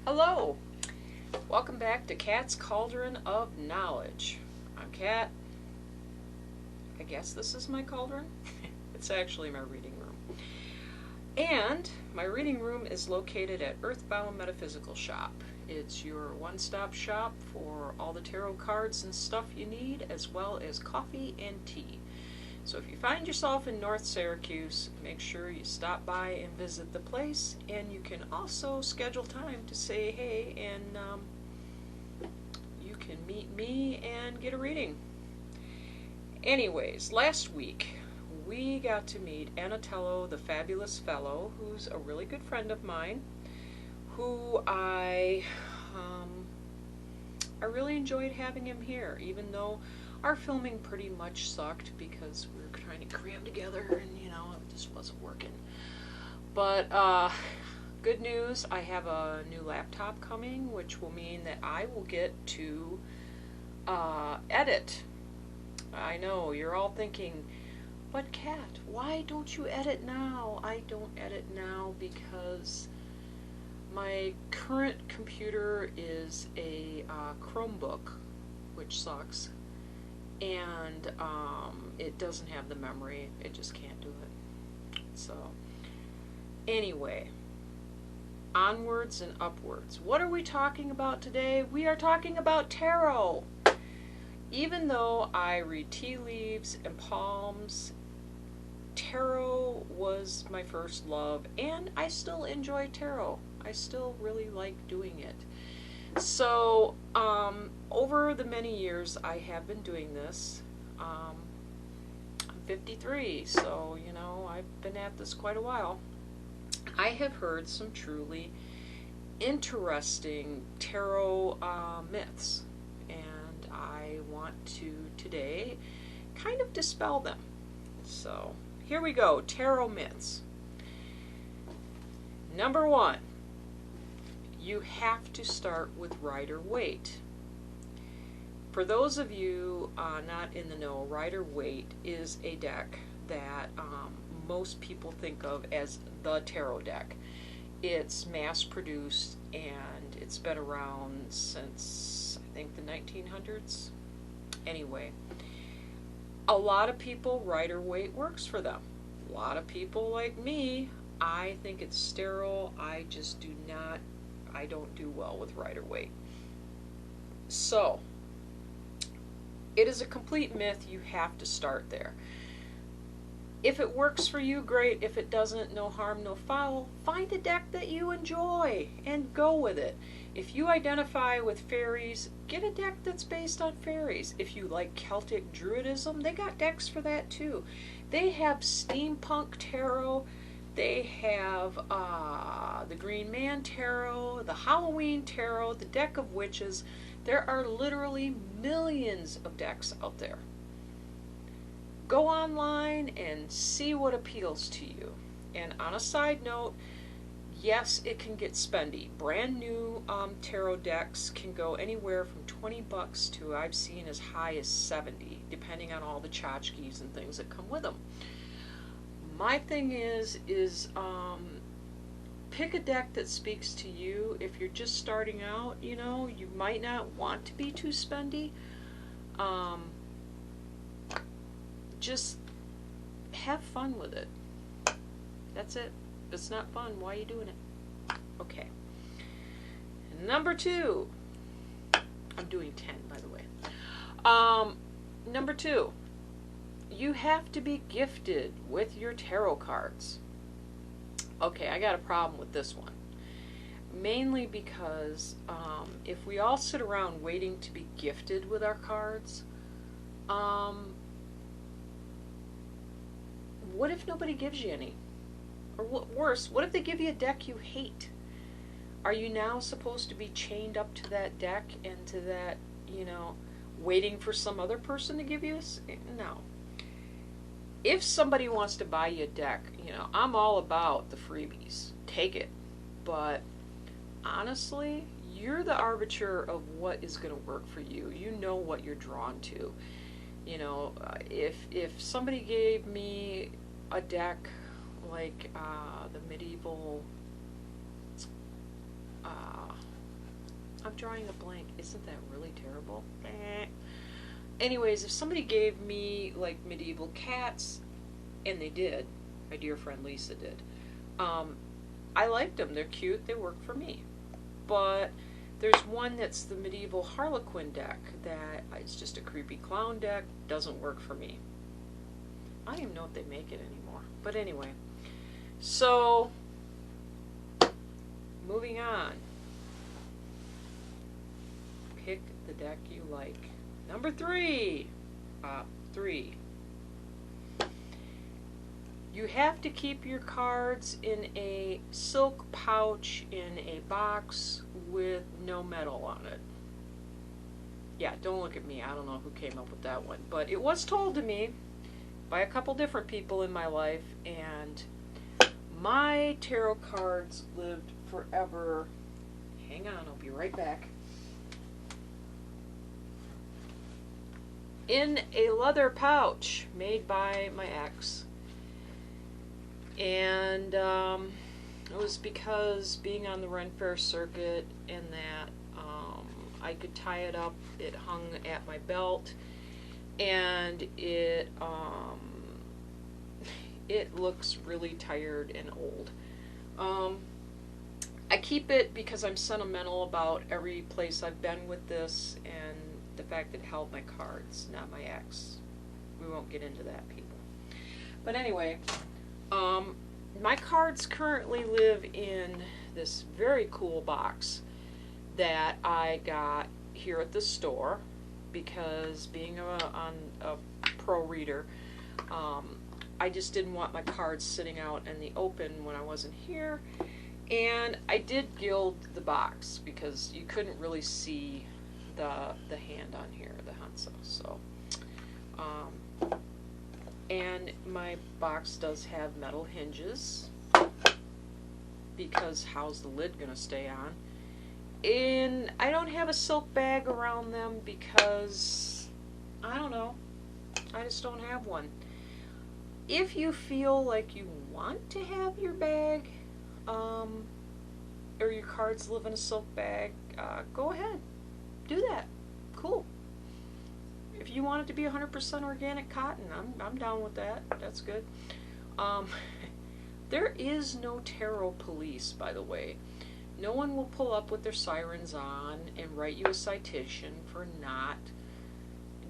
Hello! Welcome back to Kat's Cauldron of Knowledge. I'm Kat. I guess this is my cauldron. It's actually my reading room. And my reading room is located at Earthbound Metaphysical Shop. It's your one-stop shop for all the tarot cards and stuff you need, as well as coffee and tea. So if you find yourself in North Syracuse, make sure you stop by and visit the place, and you can also schedule time to say hey, and you can meet me and get a reading. Anyways, last week we got to meet Anatello the Fabulous Fellow, who's a really good friend of mine, who I really enjoyed having him here, even though our filming pretty much sucked because we were trying to cram together and, you know, it just wasn't working. But good news, I have a new laptop coming, which will mean that I will get to edit. I know, you're all thinking, but Kat, why don't you edit now? I don't edit now because my current computer is a Chromebook, which sucks. And it doesn't have the memory. It just can't do it. So, anyway, onwards and upwards. What are we talking about today? We are talking about tarot. Even though I read tea leaves and palms, tarot was my first love, and I still enjoy tarot. I still really like doing it. So, over the many years I have been doing this, I'm 53, so, you know, I've been at this quite a while. I have heard some truly interesting tarot myths, and I want to today kind of dispel them. So, here we go, tarot myths. Number one. You have to start with Rider-Waite. For those of you not in the know, Rider-Waite is a deck that most people think of as the tarot deck. It's mass-produced and it's been around since, I think, the 1900s. Anyway, a lot of people, Rider-Waite works for them. A lot of people like me, I think it's sterile. I don't do well with Rider-Waite. So, it is a complete myth. You have to start there. If it works for you, great. If it doesn't, no harm, no foul. Find a deck that you enjoy and go with it. If you identify with fairies, get a deck that's based on fairies. If you like Celtic Druidism, they got decks for that too. They have steampunk tarot. They have the Green Man Tarot, the Halloween Tarot, the Deck of Witches. There are literally millions of decks out there. Go online and see what appeals to you. And on a side note, yes, it can get spendy. Brand new tarot decks can go anywhere from 20 bucks to, I've seen, as high as 70, depending on all the tchotchkes and things that come with them. My thing is pick a deck that speaks to you. If you're just starting out, you know, you might not want to be too spendy. Just have fun with it. That's it. If it's not fun, why are you doing it? Okay. Number two. I'm doing 10, by the way. Number two. You have to be gifted with your tarot cards. Okay, I got a problem with this one. Mainly because if we all sit around waiting to be gifted with our cards, what if nobody gives you any? Or worse, what if they give you a deck you hate? Are you now supposed to be chained up to that deck and to that, you know, waiting for some other person to give you no. If somebody wants to buy you a deck, you know, I'm all about the freebies. Take it. But honestly, you're the arbiter of what is going to work for you. You know what you're drawn to. You know, if somebody gave me a deck like the medieval I'm drawing a blank. Isn't that really terrible? Anyways, if somebody gave me like medieval cats, and they did, my dear friend Lisa did, I liked them. They're cute. They work for me. But there's one that's the medieval Harlequin deck that is just a creepy clown deck. Doesn't work for me. I don't even know if they make it anymore. But anyway, so moving on. Pick the deck you like. Number 3. 3. You have to keep your cards in a silk pouch in a box with no metal on it. Yeah, don't look at me. I don't know who came up with that one. But it was told to me by a couple different people in my life, and my tarot cards lived forever. Hang on, I'll be right back. In a leather pouch made by my ex. And it was because being on the Ren Fair circuit and that I could tie it up. It hung at my belt, and it looks really tired and old. I keep it because I'm sentimental about every place I've been with this, and the fact that it held my cards, not my ex. We won't get into that, people. But anyway, my cards currently live in this very cool box that I got here at the store because being a pro reader, I just didn't want my cards sitting out in the open when I wasn't here. And I did gild the box because you couldn't really see the hand on here, the Hansa. So, and my box does have metal hinges because how's the lid gonna stay on? And I don't have a silk bag around them because I don't know, I just don't have one. If you feel like you want to have your bag or your cards live in a silk bag, go ahead, do that. Cool. If you want it to be 100% organic cotton, I'm down with that. That's good. There is no tarot police, by the way. No one will pull up with their sirens on and write you a citation for not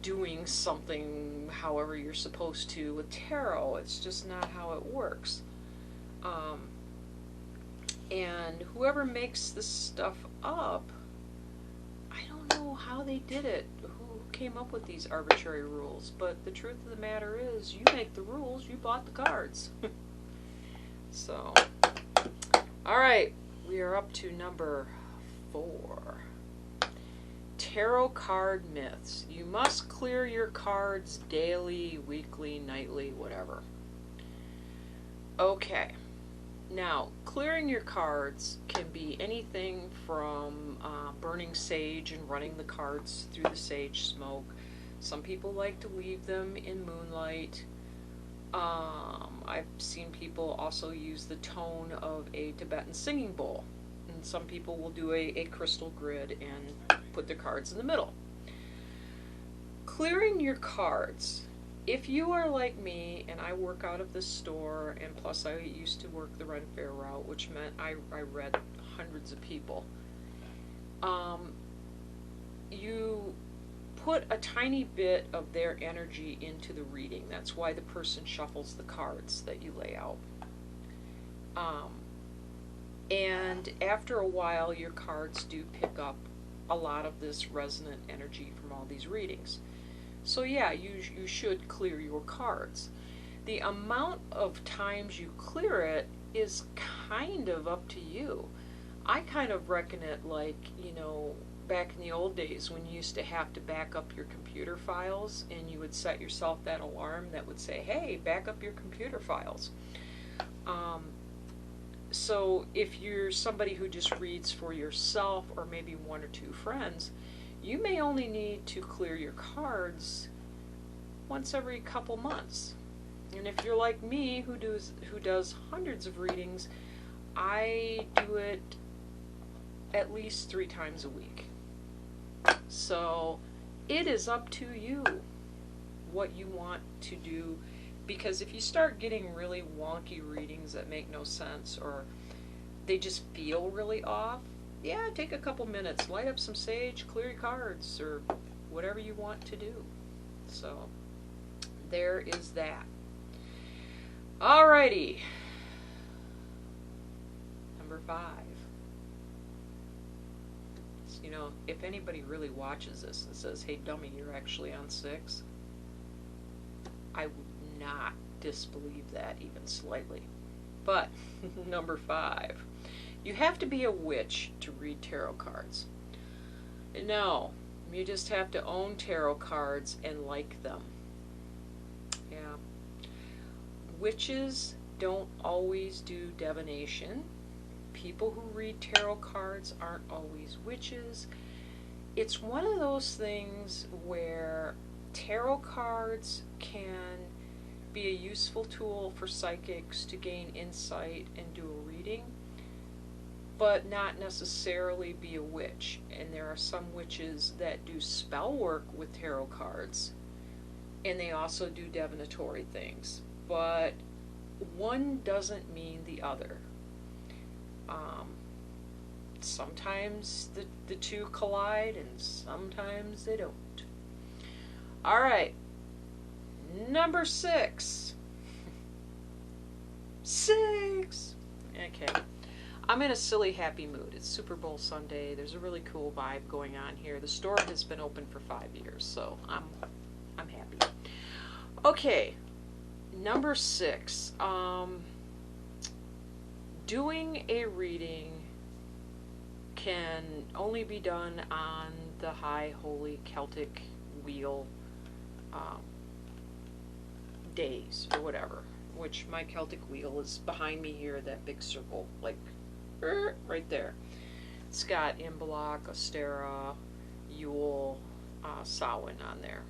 doing something however you're supposed to with tarot. It's just not how it works. And whoever makes this stuff up, I don't know how they did it, who came up with these arbitrary rules, but the truth of the matter is, you make the rules, you bought the cards. So, alright, we are up to number 4. Tarot card myths. You must clear your cards daily, weekly, nightly, whatever. Okay. Now, clearing your cards can be anything from burning sage and running the cards through the sage smoke. Some people like to leave them in moonlight. I've seen people also use the tone of a Tibetan singing bowl. And some people will do a crystal grid and put their cards in the middle. Clearing your cards. If you are like me, and I work out of this store, and plus I used to work the Ren Fair route, which meant I read hundreds of people, you put a tiny bit of their energy into the reading. That's why the person shuffles the cards that you lay out. And after a while, your cards do pick up a lot of this resonant energy from all these readings. So yeah, you should clear your cards. The amount of times you clear it is kind of up to you. I kind of reckon it like, you know, back in the old days when you used to have to back up your computer files, and you would set yourself that alarm that would say, hey, back up your computer files. So if you're somebody who just reads for yourself or maybe 1 or 2 friends, you may only need to clear your cards once every couple months. And if you're like me, who does hundreds of readings, I do it at least 3 times a week. So it is up to you what you want to do, because if you start getting really wonky readings that make no sense, or they just feel really off, yeah, take a couple minutes, light up some sage, clear your cards, or whatever you want to do. So there is that. Alrighty. Number 5. So, you know, if anybody really watches this and says, hey dummy, you're actually on 6, I would not disbelieve that even slightly. But number 5. You have to be a witch to read tarot cards. No, you just have to own tarot cards and like them. Yeah. Witches don't always do divination. People who read tarot cards aren't always witches. It's one of those things where tarot cards can be a useful tool for psychics to gain insight and do a reading, but not necessarily be a witch. And there are some witches that do spell work with tarot cards, and they also do divinatory things, but one doesn't mean the other. Sometimes the two collide, and sometimes they don't. Alright, number 6. 6! Okay. I'm in a silly, happy mood. It's Super Bowl Sunday. There's a really cool vibe going on here. The store has been open for 5 years, so I'm happy. Okay, number 6. Doing a reading can only be done on the High Holy Celtic Wheel days, or whatever, which my Celtic wheel is behind me here, that big circle, like right there. It's got Imbolc, Ostera, Yule, Samhain on there.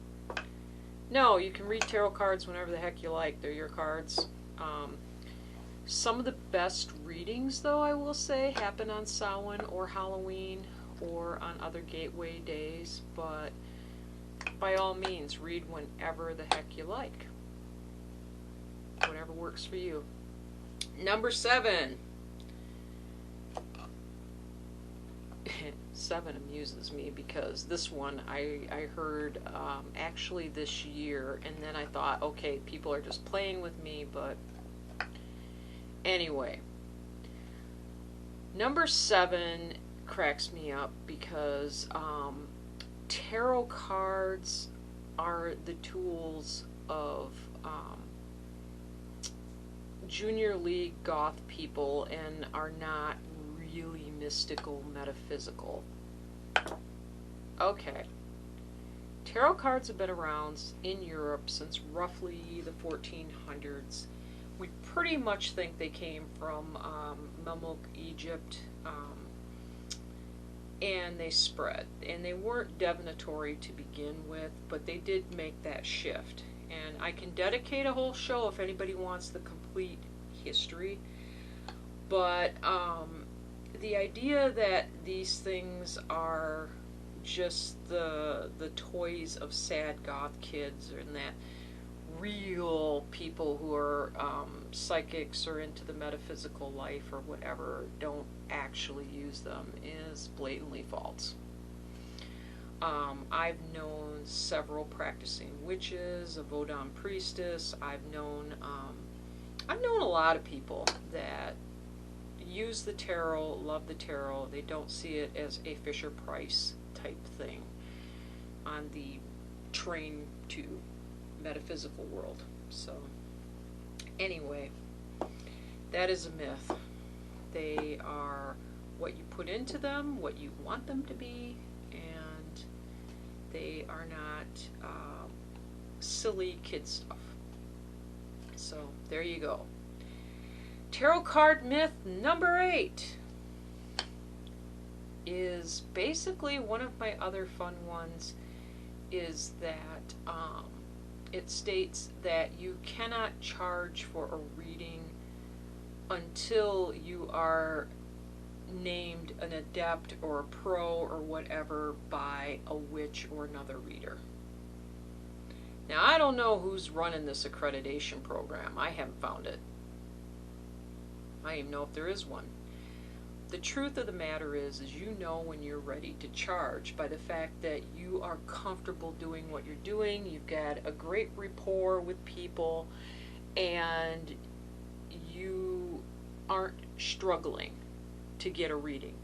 No, you can read tarot cards whenever the heck you like. They're your cards. Some of the best readings, though, I will say, happen on Samhain or Halloween or on other gateway days, but by all means, read whenever the heck you like. Whatever works for you. Number 7. 7 amuses me because this one I heard actually this year, and then I thought, okay, people are just playing with me, but anyway. Number 7 cracks me up because tarot cards are the tools of junior league goth people and are not really mystical, metaphysical. Okay. Tarot cards have been around in Europe since roughly the 1400s. We pretty much think they came from Mamluk, Egypt, and they spread. And they weren't divinatory to begin with, but they did make that shift. And I can dedicate a whole show if anybody wants the complete history. But the idea that these things are just the toys of sad goth kids, and that real people who are psychics or into the metaphysical life or whatever don't actually use them is blatantly false. I've known several practicing witches, a Vodun priestess. I've known a lot of people that use the tarot, love the tarot. They don't see it as a Fisher-Price type thing on the train to metaphysical world. So anyway, that is a myth. They are what you put into them, what you want them to be, and they are not silly kid stuff. So there you go. Tarot card myth number 8 is basically one of my other fun ones, is that it states that you cannot charge for a reading until you are named an adept or a pro or whatever by a witch or another reader. Now, I don't know who's running this accreditation program. I haven't found it. I don't even know if there is one. The truth of the matter is you know when you're ready to charge by the fact that you are comfortable doing what you're doing, you've got a great rapport with people, and you aren't struggling to get a reading.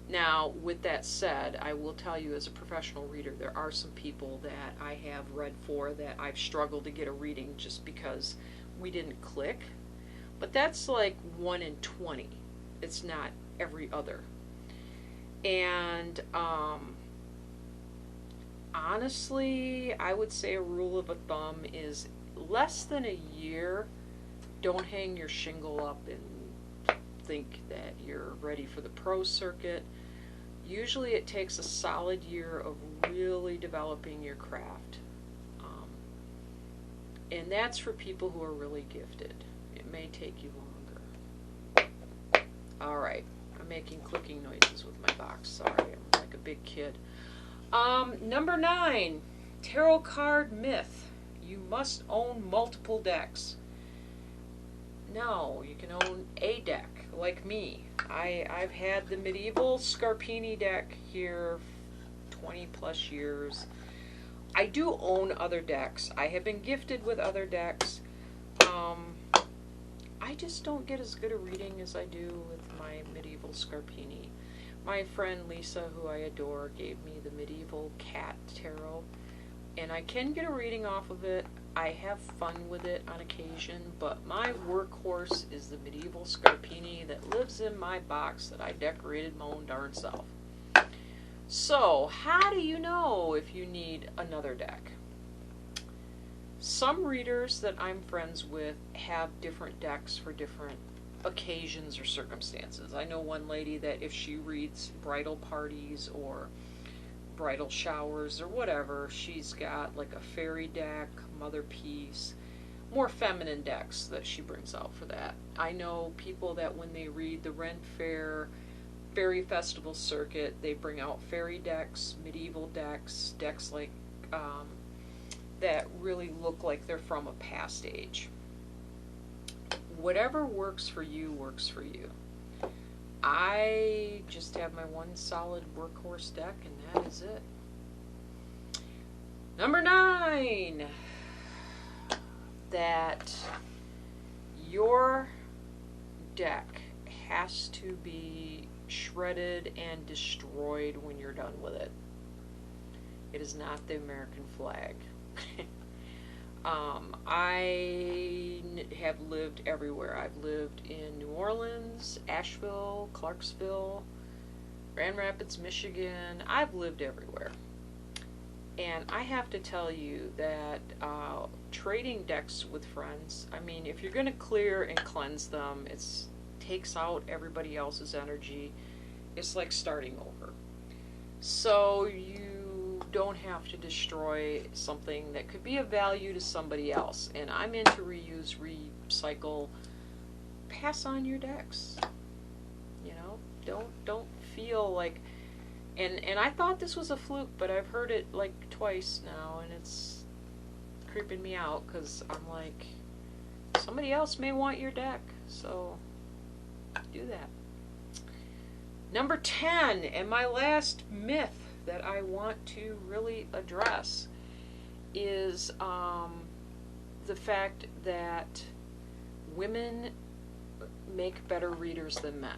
Now, with that said, I will tell you as a professional reader, there are some people that I have read for that I've struggled to get a reading just because we didn't click. But that's like 1 in 20. It's not every other. And honestly, I would say a rule of a thumb is less than a year. Don't hang your shingle up and think that you're ready for the pro circuit. Usually it takes a solid year of really developing your craft. And that's for people who are really gifted. It may take you longer. Alright, I'm making clicking noises with my box. Sorry, I'm like a big kid. Number 9, tarot card myth. You must own multiple decks. No, you can own a deck, like me. I've had the medieval Scarpini deck here 20 plus years. I do own other decks. I have been gifted with other decks. I just don't get as good a reading as I do with my medieval Scarpini. My friend Lisa, who I adore, gave me the medieval cat tarot, and I can get a reading off of it. I have fun with it on occasion, but my workhorse is the medieval Scarpini that lives in my box that I decorated my own darn self. So, how do you know if you need another deck? Some readers that I'm friends with have different decks for different occasions or circumstances. I know one lady that if she reads bridal parties or bridal showers or whatever, she's got like a fairy deck, mother piece, more feminine decks that she brings out for that. I know people that when they read the Ren Fair Fairy Festival circuit, they bring out fairy decks, medieval decks, decks like that really look like they're from a past age. Whatever works for you works for you. I just have my one solid workhorse deck, and that is it. Number 9, that your deck has to be shredded and destroyed when you're done with it. It is not the American flag. I have lived everywhere. I've lived in New Orleans, Asheville, Clarksville, Grand Rapids, Michigan. I've lived everywhere. And I have to tell you that trading decks with friends, I mean, if you're going to clear and cleanse them, it takes out everybody else's energy. It's like starting over. So you don't have to destroy something that could be of value to somebody else. And I'm into reuse, recycle, pass on your decks. You know, don't feel like, and I thought this was a fluke, but I've heard it like twice now, and it's creeping me out because I'm like, somebody else may want your deck, so do that. Number 10, and my last myth that I want to really address is the fact that women make better readers than men.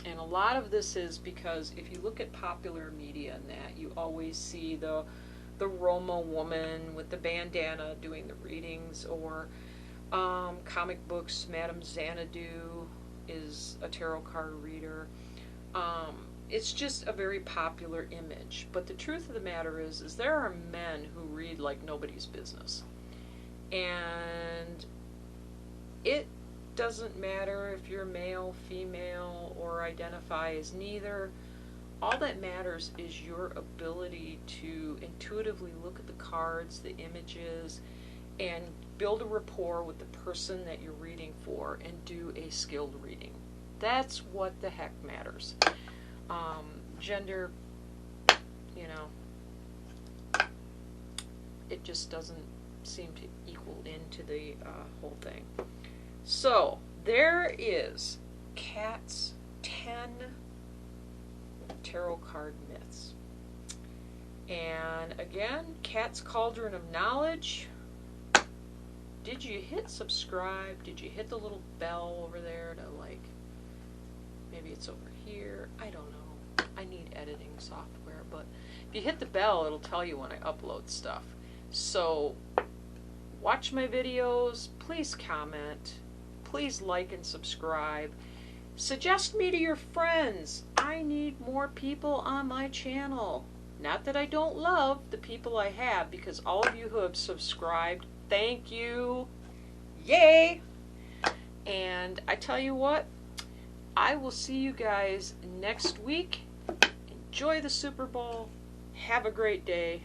And a lot of this is because if you look at popular media and that, you always see the Roma woman with the bandana doing the readings, or comic books, Madame Xanadu is a tarot card reader. It's just a very popular image. But the truth of the matter is there are men who read like nobody's business. And it doesn't matter if you're male, female, or identify as neither. All that matters is your ability to intuitively look at the cards, the images, and build a rapport with the person that you're reading for and do a skilled reading. That's what the heck matters. Gender, you know, it just doesn't seem to equal into the whole thing. So, there is Kat's 10 tarot card myths. And again, Kat's Cauldron of Knowledge. Did you hit subscribe? Did you hit the little bell over there to, like, maybe it's over here? I don't know. I need editing software, but if you hit the bell, it'll tell you when I upload stuff. So, watch my videos. Please comment. Please like and subscribe. Suggest me to your friends. I need more people on my channel. Not that I don't love the people I have, because all of you who have subscribed, thank you. Yay! And I tell you what, I will see you guys next week. Enjoy the Super Bowl. Have a great day.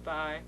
Bye.